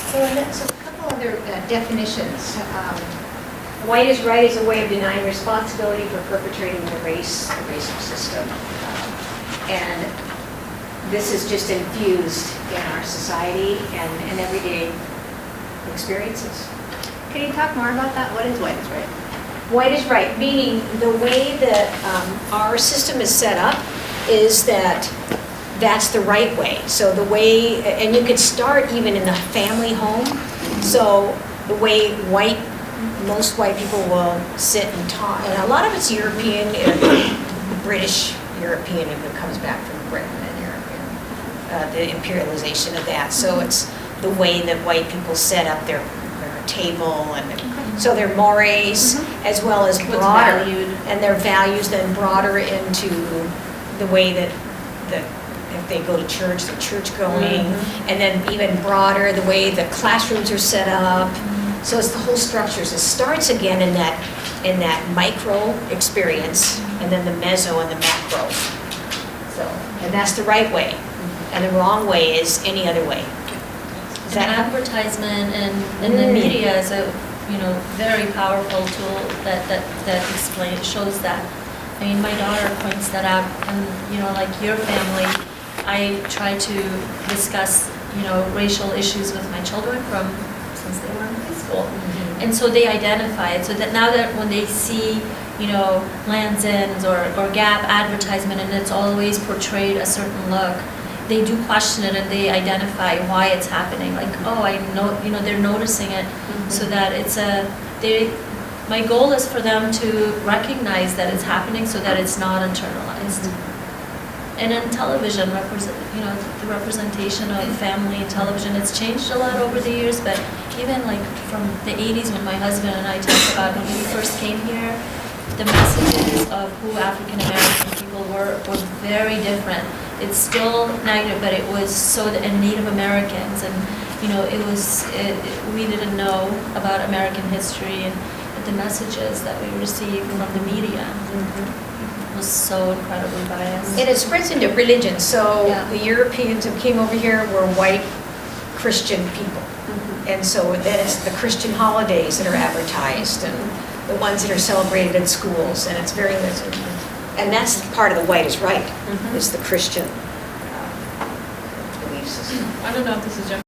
So a couple other definitions. White is right is a way of denying responsibility for perpetrating the racial system. And this is just infused in our society and everyday experiences. Can you talk more about that? What is white is right? White is right, meaning the way that our system is set up is that that's the right way. So the way, and you could start even in the family home. So the way most white people will sit and talk, and a lot of it's European, British European, if it comes back from Britain and Europe, the imperialization of that. So it's the way that white people set up their table, and so their mores, as well as broader, and their values then broader into the way that if they go to church, the church going, and then even broader, the way the classrooms are set up. So it's the whole structures. It starts again in that micro experience, and then the meso and the macro. So, and that's the right way, and the wrong way is any other way. Is that advertisement and the media is a very powerful tool that shows that. I mean, my daughter points that out, and like your family, I try to discuss racial issues with my children since they were in high school, and so they identify it. So that now that when they see Land's End or Gap advertisement, and it's always portrayed a certain look, they do question it and they identify why it's happening. Like, oh, I know, they're noticing it, so that my goal is for them to recognize that it's happening, so that it's not internalized. And in television, the representation of family in television, it's changed a lot over the years. But even like from the 80s, when my husband and I talked about when we first came here, the messages of who African American people were very different. It's still negative, but it was and Native Americans, and we didn't know about American history, and the messages that we received from the media was so incredibly biased. And it spreads into religion. So the Europeans who came over here were white Christian people, and so then it's the Christian holidays that are advertised, and the ones that are celebrated in schools, and it's very and that's part of the white is right, is the Christian belief system. I don't know if this is